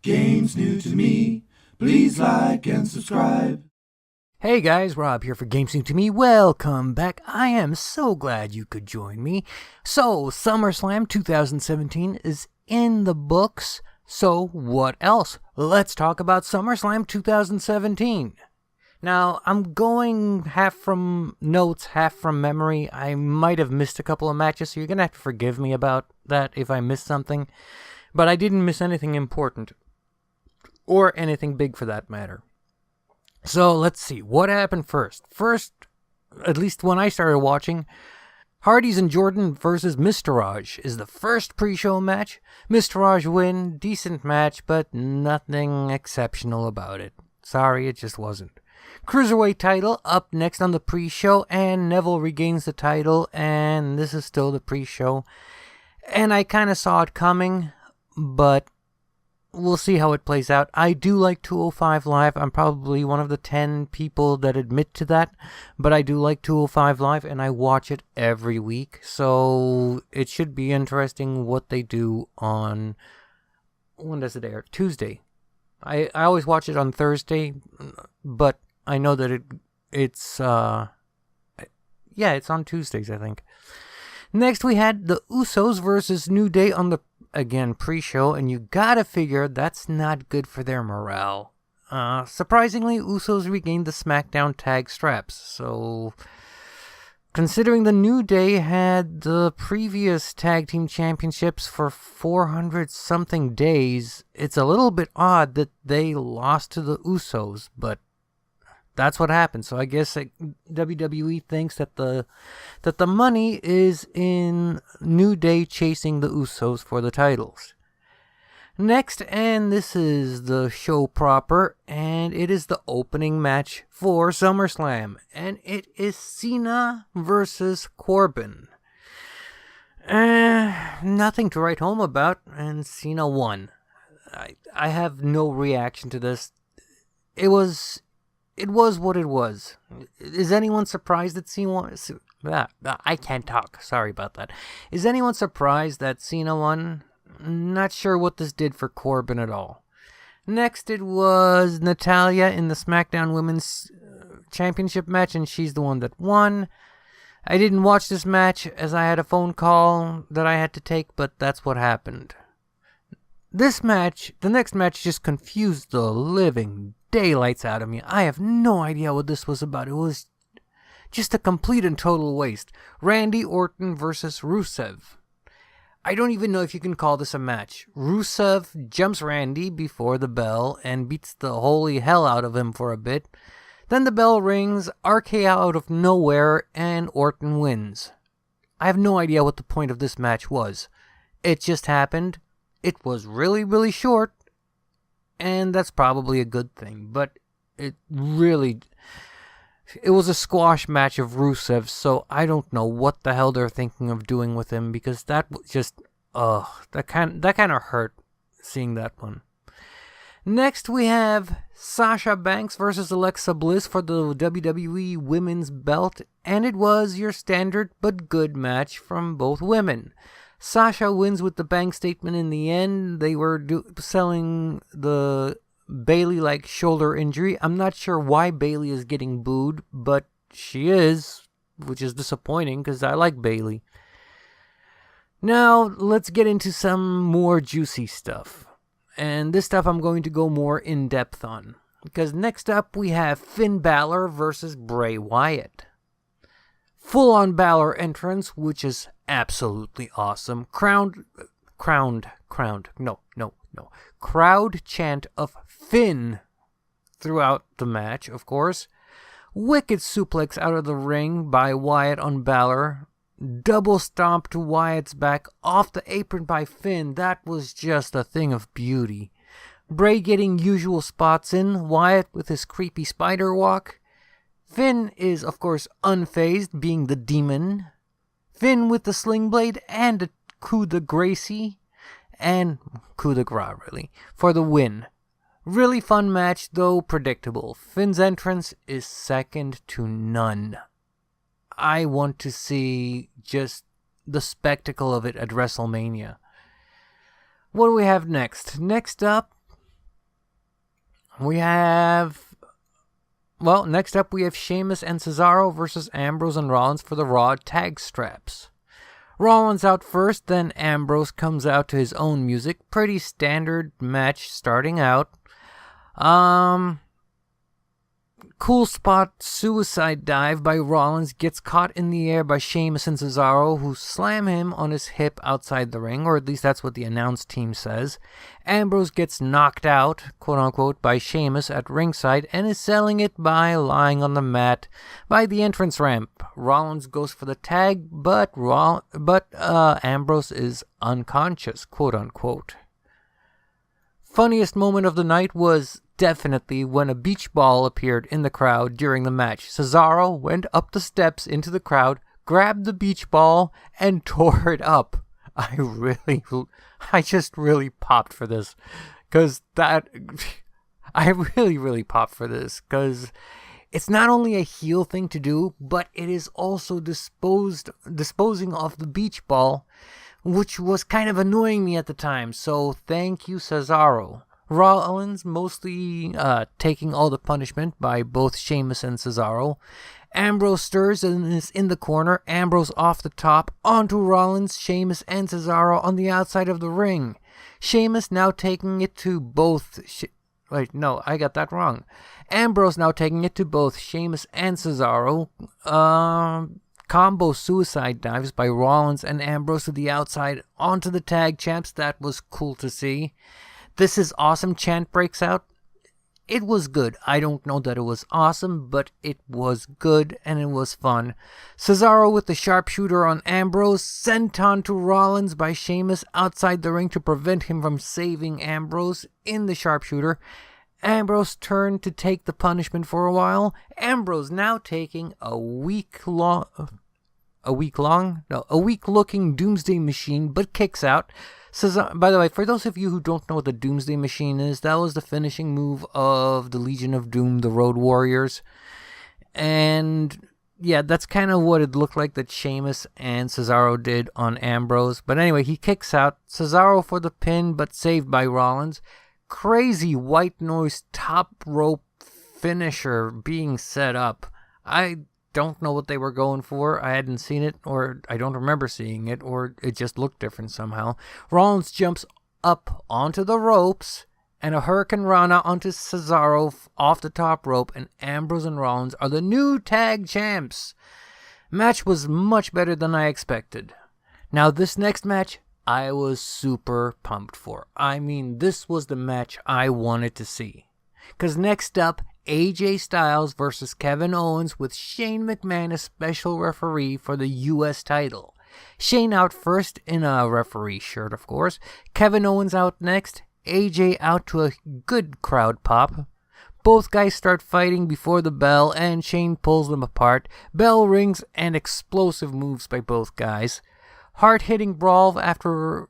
Games new to me. Please like and subscribe. Hey guys, Rob here for Games New to Me. Welcome back. I am so glad you could join me. So, SummerSlam 2017 is in the books. So, what else? Let's talk about SummerSlam 2017. Now, I'm going half from notes, half from memory. I might have missed a couple of matches, so you're going to have to forgive me about that if I missed something. But I didn't miss anything important. Or anything big for that matter. So, let's see. What happened first? First, at least when I started watching, Hardys and Jordan versus Mr. Raj is the first pre-show match. Mr. Raj win. Decent match, but nothing exceptional about it. Sorry, it just wasn't. Cruiserweight title up next on the pre-show, and Neville regains the title, and this is still the pre-show. And I kind of saw it coming, but we'll see how it plays out. I do like 205 Live. I'm probably one of the 10 people that admit to that, but I do like 205 Live, and I watch it every week, so it should be interesting what they do on, when does it air? Tuesday. I always watch it on Thursday, but I know that it's on Tuesdays, I think. Next, we had the Usos versus New Day on the, again, pre-show, and you gotta figure that's not good for their morale. Surprisingly, Usos regained the SmackDown tag straps, so considering the New Day had the previous tag team championships for 400-something days, it's a little bit odd that they lost to the Usos, but that's what happened. So I guess WWE thinks that the money is in New Day chasing the Usos for the titles. Next, and this is the show proper, and it is the opening match for SummerSlam, and it is Cena versus Corbin. Nothing to write home about, and Cena won. I have no reaction to this. It was what it was. Is anyone surprised that Cena won? I can't talk. Sorry about that. Is anyone surprised that Cena won? Not sure what this did for Corbin at all. Next, it was Natalya in the SmackDown Women's Championship match, and she's the one that won. I didn't watch this match as I had a phone call that I had to take, but that's what happened. The next match just confused the living daylights out of me. I have no idea what this was about. It was just a complete and total waste. Randy Orton versus Rusev. I don't even know if you can call this a match. Rusev jumps Randy before the bell and beats the holy hell out of him for a bit. Then the bell rings, RKO out of nowhere, and Orton wins. I have no idea what the point of this match was. It just happened. It was really, really short. And that's probably a good thing, but it was a squash match of Rusev, so I don't know what the hell they're thinking of doing with him, because that was just, that kind of hurt seeing that one. Next, we have Sasha Banks versus Alexa Bliss for the WWE Women's Belt, and it was your standard but good match from both women. Sasha wins with the bank statement in the end. They were selling the Bayley shoulder injury. I'm not sure why Bayley is getting booed, but she is, which is disappointing because I like Bayley. Now, let's get into some more juicy stuff. And this stuff I'm going to go more in depth on. Because next up we have Finn Balor versus Bray Wyatt. Full-on Balor entrance, which is absolutely awesome. Crowd chant of Finn throughout the match, of course. Wicked suplex out of the ring by Wyatt on Balor. Double stomp to Wyatt's back off the apron by Finn. That was just a thing of beauty. Bray getting usual spots in. Wyatt with his creepy spider walk. Finn is, of course, unfazed, being the demon. Finn with the sling blade and a coup de Gracie. And coup de grace, really, for the win. Really fun match, though predictable. Finn's entrance is second to none. I want to see just the spectacle of it at WrestleMania. What do we have next? Next up, we have... Well, next up we have Sheamus and Cesaro versus Ambrose and Rollins for the Raw tag straps. Rollins out first, then Ambrose comes out to his own music. Pretty standard match starting out. Cool spot suicide dive by Rollins gets caught in the air by Sheamus and Cesaro, who slam him on his hip outside the ring, or at least that's what the announce team says. Ambrose gets knocked out, quote-unquote, by Sheamus at ringside and is selling it by lying on the mat by the entrance ramp. Rollins goes for the tag, but Ambrose is unconscious, quote-unquote. Funniest moment of the night was definitely when a beach ball appeared in the crowd during the match. Cesaro went up the steps into the crowd, grabbed the beach ball, and tore it up. I just really popped for this. I really popped for this. Because it's not only a heel thing to do, but it is also disposing of the beach ball, which was kind of annoying me at the time. So thank you, Cesaro. Rollins mostly taking all the punishment by both Sheamus and Cesaro. Ambrose stirs and is in the corner. Ambrose off the top, onto Rollins, Sheamus, and Cesaro on the outside of the ring. Sheamus now taking it to both... Wait, no, I got that wrong. Ambrose now taking it to both Sheamus and Cesaro. Combo suicide dives by Rollins and Ambrose to the outside onto the tag champs. That was cool to see. This is awesome chant breaks out. It was good. I don't know that it was awesome, but it was good and it was fun. Cesaro with the sharpshooter on Ambrose, sent on to Rollins by Sheamus outside the ring to prevent him from saving Ambrose in the sharpshooter. Ambrose turned to take the punishment for a while. Ambrose now taking a weak-looking Doomsday Machine, but kicks out. By the way, for those of you who don't know what the Doomsday Machine is, that was the finishing move of the Legion of Doom, the Road Warriors. And yeah, that's kind of what it looked like that Sheamus and Cesaro did on Ambrose. But anyway, he kicks out. Cesaro for the pin, but saved by Rollins. Crazy white noise top rope finisher being set up. I don't know what they were going for. I hadn't seen it, or I don't remember seeing it, or it just looked different somehow. Rollins jumps up onto the ropes, and a Hurricane Rana onto Cesaro off the top rope, and Ambrose and Rollins are the new tag champs. Match was much better than I expected. Now this next match, I was super pumped for. I mean, this was the match I wanted to see. Because next up, AJ Styles versus Kevin Owens with Shane McMahon as special referee for the U.S. title. Shane out first in a referee shirt, of course. Kevin Owens out next. AJ out to a good crowd pop. Both guys start fighting before the bell, and Shane pulls them apart. Bell rings and explosive moves by both guys. Hard-hitting brawl after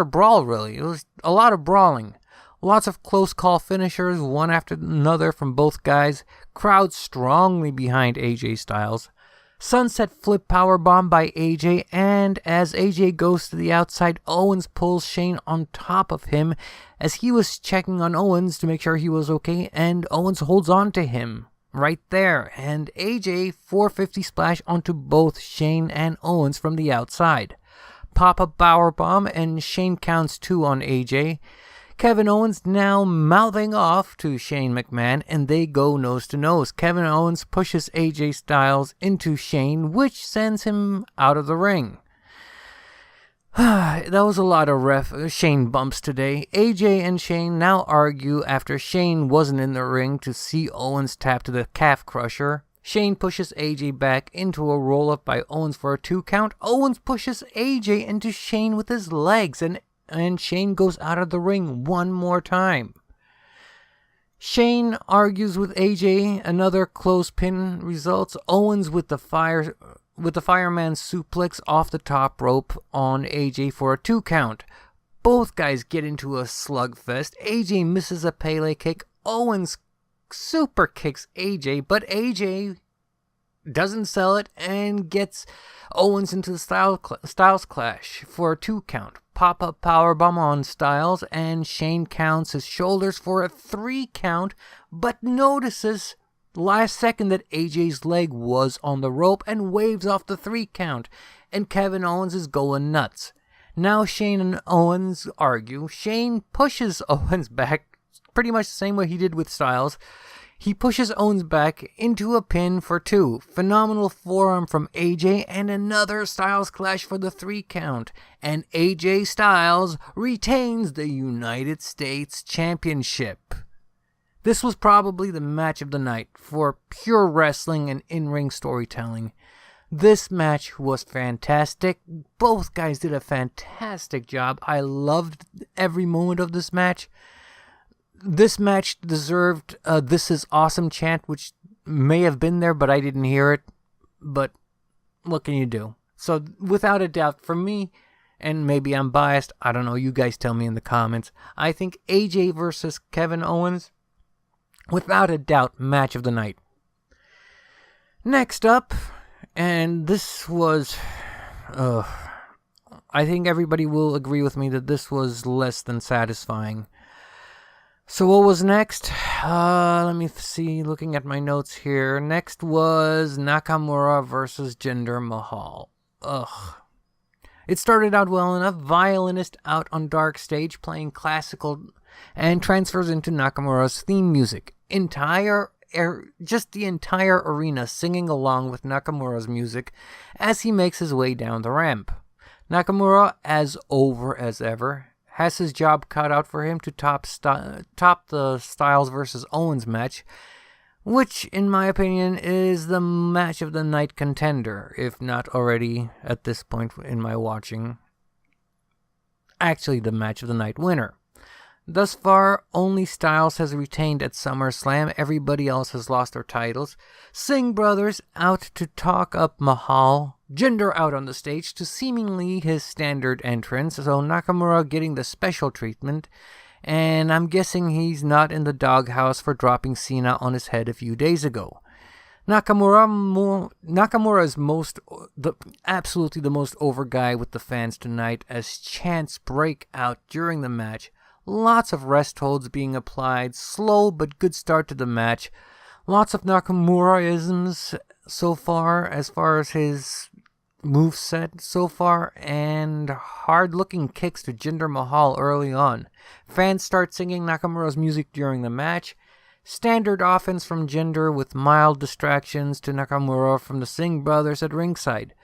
brawl, really. It was a lot of brawling. Lots of close call finishers, one after another from both guys. Crowd strongly behind AJ Styles. Sunset flip powerbomb by AJ, and as AJ goes to the outside, Owens pulls Shane on top of him as he was checking on Owens to make sure he was okay, and Owens holds on to him right there, and AJ 450 splash onto both Shane and Owens from the outside. Pop-up powerbomb, and Shane counts 2 on AJ. Kevin Owens now mouthing off to Shane McMahon, and they go nose to nose. Kevin Owens pushes AJ Styles into Shane, which sends him out of the ring. That was a lot of Shane bumps today. AJ and Shane now argue after Shane wasn't in the ring to see Owens tap to the calf crusher. Shane pushes AJ back into a roll-up by Owens for a 2 count. Owens pushes AJ into Shane with his legs, and Shane goes out of the ring one more time. Shane argues with AJ. Another close pin results. Owens with the fireman suplex off the top rope on AJ for a 2 count. Both guys get into a slugfest. AJ misses a Pele kick. Owens super kicks AJ, but AJ doesn't sell it, and gets Owens into the Styles Clash for a 2 count. Pop-up powerbomb on Styles, and Shane counts his shoulders for a 3 count, but notices last second that AJ's leg was on the rope and waves off the 3 count, and Kevin Owens is going nuts. Now Shane and Owens argue. Shane pushes Owens back pretty much the same way he did with Styles. He pushes Owens back into a pin for 2. Phenomenal forearm from AJ and another Styles Clash for the 3 count. And AJ Styles retains the United States Championship. This was probably the match of the night for pure wrestling and in-ring storytelling. This match was fantastic. Both guys did a fantastic job. I loved every moment of this match. This match deserved "This is awesome" chant, which may have been there, but I didn't hear it. But what can you do? So without a doubt, for me, and maybe I'm biased, I don't know, you guys tell me in the comments, I think AJ versus Kevin Owens, without a doubt, match of the night. Next up, and this was, I think everybody will agree with me that this was less than satisfying. So what was next? Let me see, looking at my notes here. Next was Nakamura versus Jinder Mahal. It started out well enough. Violinist out on dark stage playing classical and transfers into Nakamura's theme music. Just the entire arena singing along with Nakamura's music as he makes his way down the ramp. Nakamura, as over as ever, has his job cut out for him to top the Styles versus Owens match, which, in my opinion, is the match of the night contender, if not already, at this point in my watching, actually the match of the night winner. Thus far, only Styles has retained at SummerSlam. Everybody else has lost their titles. Singh brothers out to talk up Mahal. Jinder out on the stage to seemingly his standard entrance. So Nakamura getting the special treatment. And I'm guessing he's not in the doghouse for dropping Cena on his head a few days ago. Nakamura is absolutely the most over guy with the fans tonight as chants break out during the match. Lots of rest holds being applied, slow but good start to the match. Lots of Nakamura-isms so far as his moveset so far, and hard-looking kicks to Jinder Mahal early on. Fans start singing Nakamura's music during the match. Standard offense from Jinder with mild distractions to Nakamura from the Singh brothers at ringside.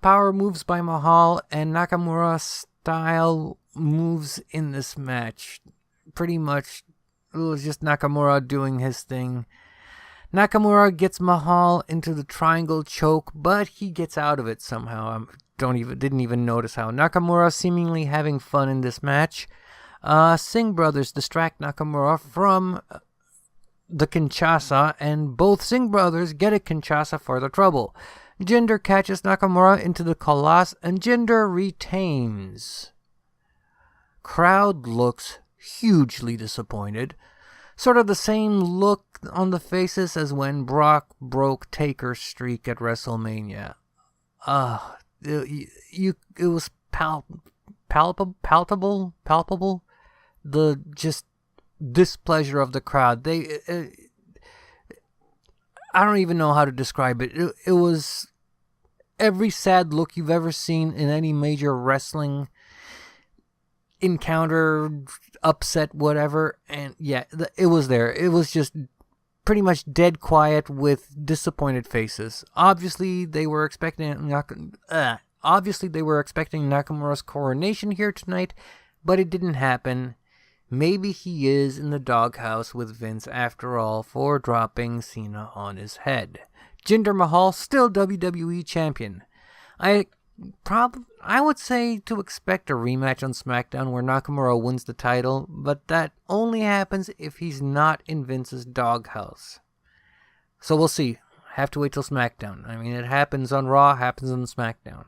Power moves by Mahal and Nakamura style moves in this match. Pretty much it was just Nakamura doing his thing. Nakamura gets Mahal into the triangle choke, but he gets out of it somehow. Didn't even notice how. Nakamura seemingly having fun in this match. Singh brothers distract Nakamura from the Kinshasa, and both Singh brothers get a Kinshasa for the trouble. Jinder catches Nakamura into the Kalash, and Jinder retains. Crowd looks hugely disappointed. Sort of the same look on the faces as when Brock broke Taker's streak at WrestleMania. It was palpable. The just displeasure of the crowd. I don't even know how to describe it. It was every sad look you've ever seen in any major wrestling encounter, upset, whatever, and yeah, it was there. It was just pretty much dead quiet with disappointed faces. Obviously, they were expecting Nakamura's coronation here tonight, but it didn't happen. Maybe he is in the doghouse with Vince after all for dropping Cena on his head. Jinder Mahal still WWE champion. I would say to expect a rematch on SmackDown where Nakamura wins the title, but that only happens if he's not in Vince's doghouse. So we'll see. Have to wait till SmackDown. I mean, it happens on Raw, happens on SmackDown.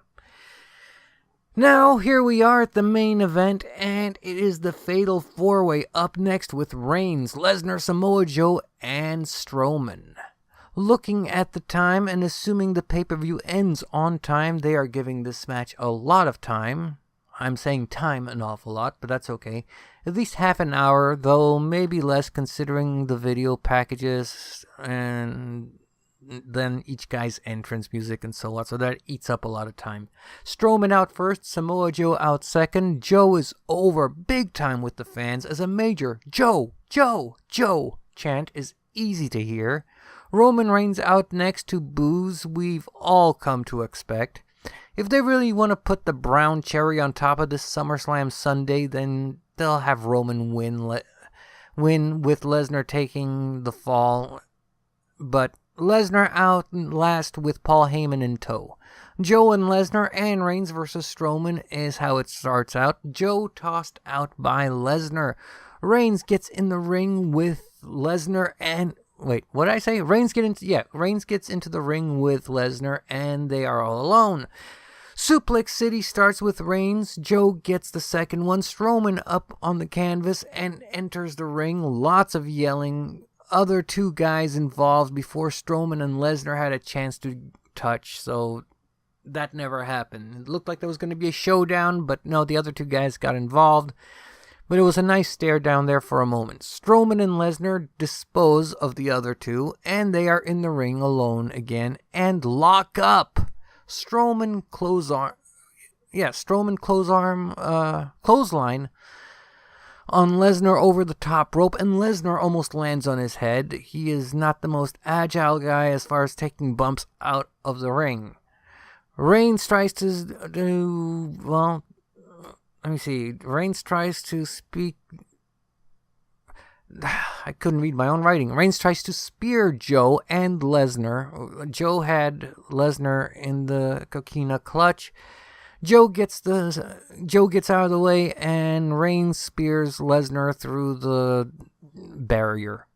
Now, here we are at the main event, and it is the Fatal 4-Way up next with Reigns, Lesnar, Samoa Joe, and Strowman. Looking at the time and assuming the pay-per-view ends on time, they are giving this match a lot of time. I'm saying time an awful lot, but that's okay. At least half an hour, though maybe less considering the video packages and then each guy's entrance music and so on. So that eats up a lot of time. Strowman out first, Samoa Joe out second. Joe is over big time with the fans as a major Joe, Joe, Joe chant is easy to hear. Roman Reigns out next to boos we've all come to expect. If they really want to put the brown cherry on top of this SummerSlam Sunday, then they'll have Roman win with Lesnar taking the fall. But Lesnar out last with Paul Heyman in tow. Joe and Lesnar and Reigns versus Strowman is how it starts out. Joe tossed out by Lesnar. Reigns gets in the ring with Lesnar and... Wait, what did I say? Reigns gets into the ring with Lesnar and they are all alone. Suplex City starts with Reigns. Joe gets the second one. Strowman up on the canvas and enters the ring. Lots of yelling. Other two guys involved before Strowman and Lesnar had a chance to touch, so that never happened. It looked like there was going to be a showdown, but no, the other two guys got involved. But it was a nice stare down there for a moment. Strowman and Lesnar dispose of the other two, and they are in the ring alone again and lock up. Strowman clothesline on Lesnar over the top rope, and Lesnar almost lands on his head. He is not the most agile guy as far as taking bumps out of the ring. Reigns tries to do, well, let me see. Reigns tries to speak... I couldn't read my own writing. Reigns tries to spear Joe and Lesnar. Joe had Lesnar in the coquina clutch. Joe gets out of the way, and Reigns spears Lesnar through the barrier.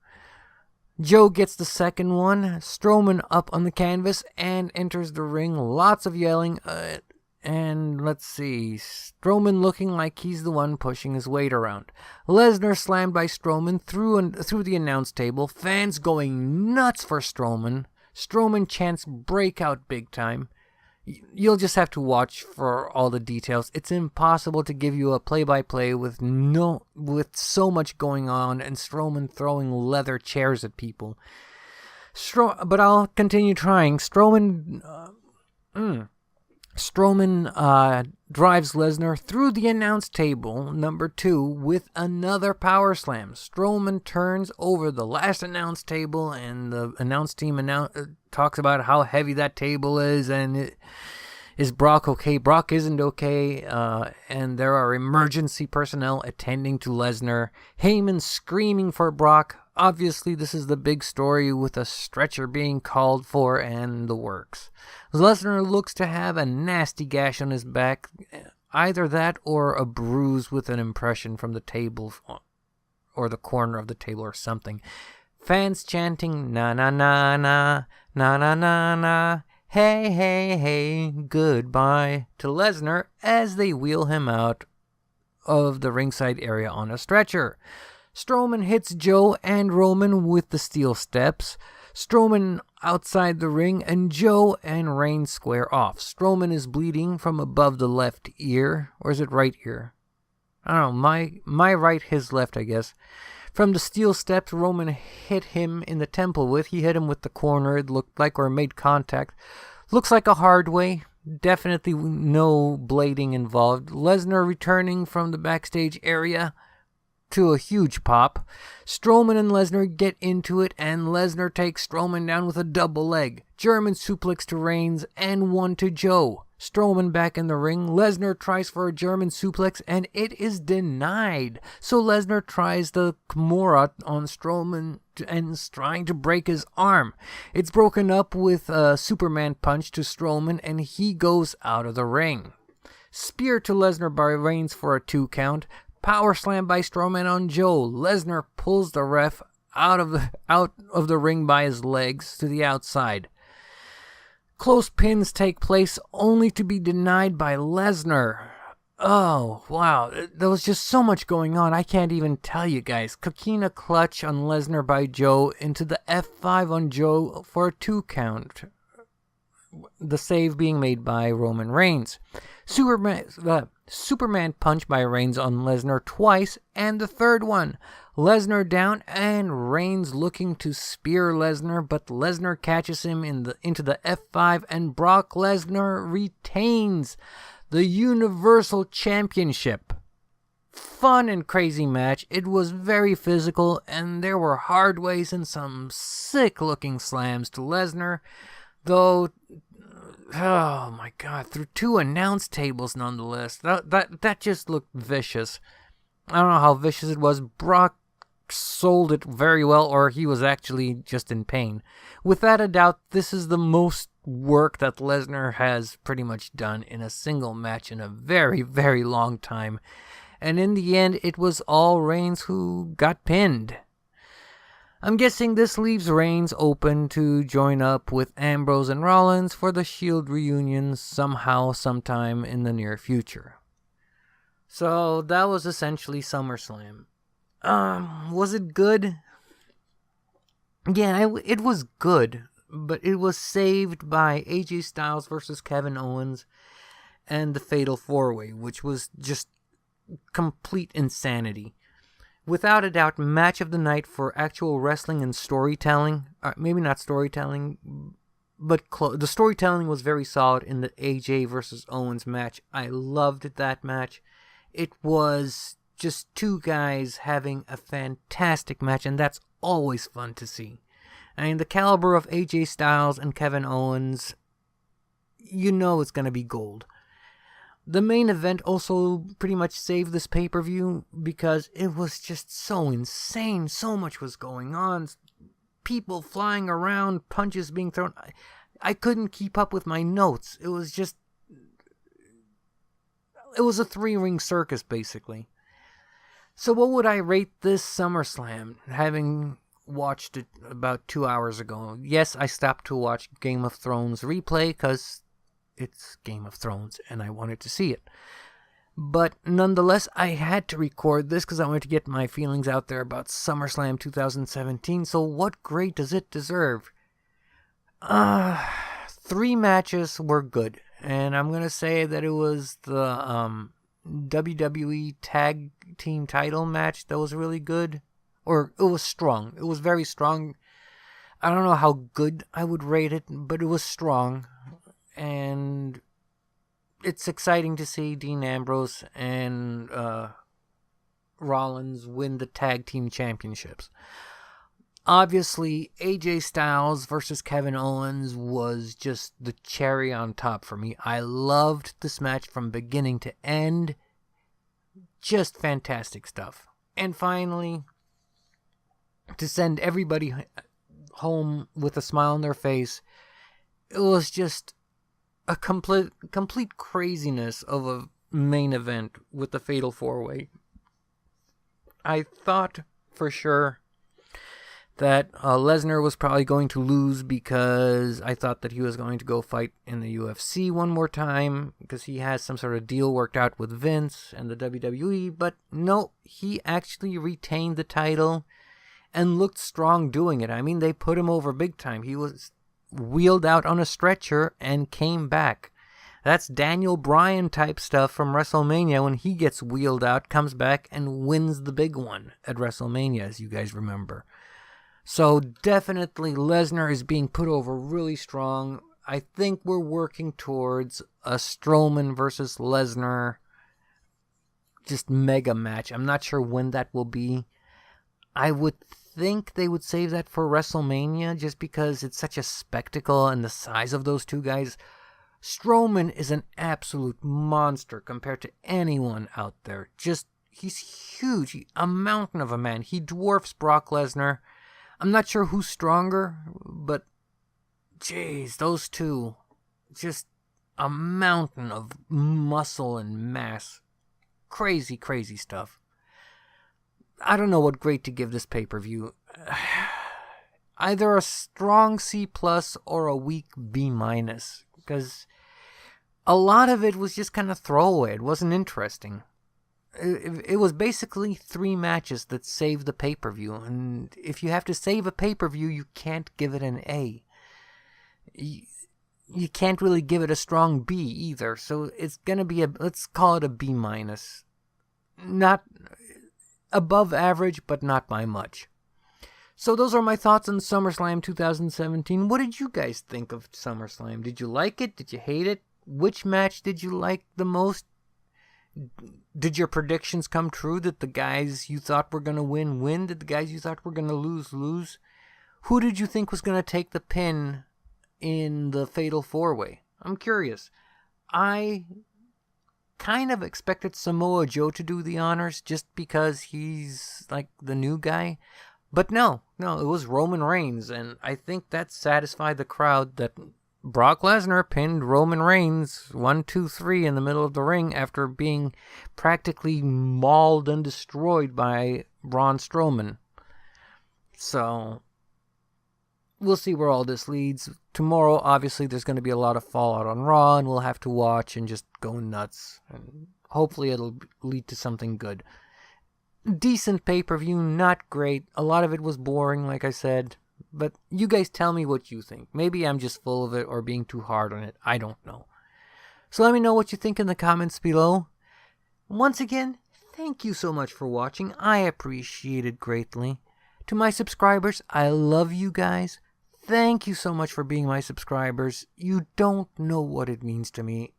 Joe gets the second one. Strowman up on the canvas and enters the ring. Lots of yelling. And let's see, Strowman looking like he's the one pushing his weight around. Lesnar slammed by Strowman through the announce table. Fans going nuts for Strowman. Strowman chants breakout big time. You'll just have to watch for all the details. It's impossible to give you a play-by-play with so much going on and Strowman throwing leather chairs at people. But I'll continue trying. Strowman drives Lesnar through the announce table, number 2, with another power slam. Strowman turns over the last announce table, and the announce team talks about how heavy that table is, and is Brock okay? Brock isn't okay, and there are emergency personnel attending to Lesnar. Heyman screaming for Brock. Obviously, this is the big story with a stretcher being called for and the works. Lesnar looks to have a nasty gash on his back. Either that or a bruise with an impression from the table or the corner of the table or something. Fans chanting, na na na na, na na na na, hey hey hey, goodbye, to Lesnar as they wheel him out of the ringside area on a stretcher. Strowman hits Joe and Roman with the steel steps. Strowman outside the ring, and Joe and Reigns square off. Strowman is bleeding from above the left ear. Or is it right ear? I don't know. My right, his left, I guess. From the steel steps, Roman hit him in the temple with. He hit him with the corner, it looked like, or made contact. Looks like a hard way. Definitely no blading involved. Lesnar returning from the backstage area to a huge pop. Strowman and Lesnar get into it, and Lesnar takes Strowman down with a double leg. German suplex to Reigns and one to Joe. Strowman back in the ring. Lesnar tries for a German suplex, and it is denied. So Lesnar tries the Kimura on Strowman and is trying to break his arm. It's broken up with a Superman punch to Strowman, and he goes out of the ring. Spear to Lesnar by Reigns for a 2 count. Power slam by Strowman on Joe. Lesnar pulls the ref out of the ring by his legs to the outside. Close pins take place only to be denied by Lesnar. Oh, wow. There was just so much going on. I can't even tell you guys. Coquina clutch on Lesnar by Joe into the F5 on Joe for a 2 count. The save being made by Roman Reigns. Superman punch by Reigns on Lesnar twice, and the third one. Lesnar down and Reigns looking to spear Lesnar, but Lesnar catches him into the F5 and Brock Lesnar retains the Universal Championship. Fun and crazy match. It was very physical, and there were hard ways and some sick-looking slams to Lesnar, though, oh my god, through 2 announce tables nonetheless. That just looked vicious. I don't know how vicious it was. Brock sold it very well, or he was actually just in pain. Without a doubt, this is the most work that Lesnar has pretty much done in a single match in a very, very long time. And in the end, it was all Reigns who got pinned. I'm guessing this leaves Reigns open to join up with Ambrose and Rollins for the Shield reunion somehow, sometime in the near future. So that was essentially SummerSlam. Was it good? Yeah, it was good, but it was saved by AJ Styles versus Kevin Owens and the Fatal 4-Way, which was just complete insanity. Without a doubt, match of the night for actual wrestling and storytelling. Maybe not storytelling, but the storytelling was very solid in the AJ versus Owens match. I loved that match. It was just 2 guys having a fantastic match, and that's always fun to see. I mean, the caliber of AJ Styles and Kevin Owens, you know it's going to be gold. The main event also pretty much saved this pay-per-view because it was just so insane. So much was going on. People flying around, punches being thrown. I couldn't keep up with my notes. It was a 3-ring circus, basically. So what would I rate this SummerSlam, having watched it about 2 hours ago? Yes, I stopped to watch Game of Thrones replay because it's Game of Thrones and I wanted to see it. But nonetheless, I had to record this because I wanted to get my feelings out there about SummerSlam 2017. So what grade does it deserve? 3 matches were good. And I'm going to say that it was the WWE Tag Team title match that was really good. Or it was strong. It was very strong. I don't know how good I would rate it, but it was strong. And it's exciting to see Dean Ambrose and Rollins win the tag team championships. Obviously, AJ Styles versus Kevin Owens was just the cherry on top for me. I loved this match from beginning to end. Just fantastic stuff. And finally, to send everybody home with a smile on their face, it was just a complete craziness of a main event with the Fatal 4-Way. I thought for sure that Lesnar was probably going to lose because I thought that he was going to go fight in the UFC one more time because he has some sort of deal worked out with Vince and the WWE, but no, he actually retained the title and looked strong doing it. I mean, they put him over big time. He was wheeled out on a stretcher and came back. That's Daniel Bryan type stuff from WrestleMania when he gets wheeled out, comes back, and wins the big one at WrestleMania, as you guys remember. So definitely Lesnar is being put over really strong. I think we're working towards a Strowman versus Lesnar just mega match. I'm not sure when that will be. I would think they would save that for WrestleMania just because it's such a spectacle and the size of those 2 guys. Strowman is an absolute monster compared to anyone out there. He's huge. A mountain of a man. He dwarfs Brock Lesnar. I'm not sure who's stronger, but jeez, those 2, just a mountain of muscle and mass. Crazy, crazy stuff. I don't know what grade to give this pay-per-view. Either a strong C+ or a weak B-, because a lot of it was just kind of throwaway. It wasn't interesting. It was basically 3 matches that saved the pay-per-view. And if you have to save a pay-per-view, you can't give it an A. You can't really give it a strong B either. So it's going to be let's call it a B-. Not above average, but not by much. So those are my thoughts on SummerSlam 2017. What did you guys think of SummerSlam? Did you like it? Did you hate it? Which match did you like the most? Did your predictions come true that the guys you thought were going to win? Did the guys you thought were going to lose? Who did you think was going to take the pin in the Fatal 4-Way? I'm curious. I kind of expected Samoa Joe to do the honors just because he's like the new guy. But no, it was Roman Reigns, and I think that satisfied the crowd that Brock Lesnar pinned Roman Reigns 1, 2, 3 in the middle of the ring after being practically mauled and destroyed by Braun Strowman. So we'll see where all this leads. Tomorrow, obviously, there's going to be a lot of fallout on Raw, and we'll have to watch and just go nuts. And hopefully it'll lead to something good. Decent pay-per-view, not great. A lot of it was boring, like I said. But you guys tell me what you think. Maybe I'm just full of it or being too hard on it. I don't know. So let me know what you think in the comments below. Once again, thank you so much for watching. I appreciate it greatly. To my subscribers, I love you guys. Thank you so much for being my subscribers. You don't know what it means to me.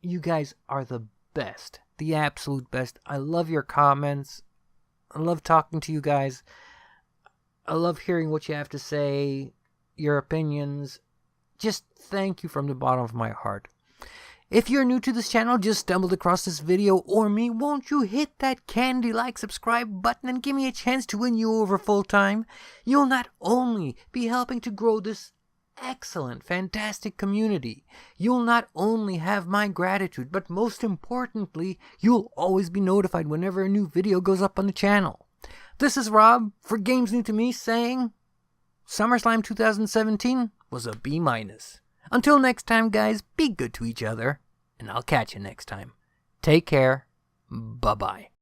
You guys are the best. The absolute best. I love your comments. I love talking to you guys. I love hearing what you have to say, your opinions. Just thank you from the bottom of my heart. If you're new to this channel, just stumbled across this video or me, won't you hit that candy like subscribe button and give me a chance to win you over full time? You'll not only be helping to grow this excellent, fantastic community, you'll not only have my gratitude, but most importantly, you'll always be notified whenever a new video goes up on the channel. This is Rob for Games New to Me saying SummerSlam 2017 was a B-. Until next time, guys, be good to each other, and I'll catch you next time. Take care. Bye-bye.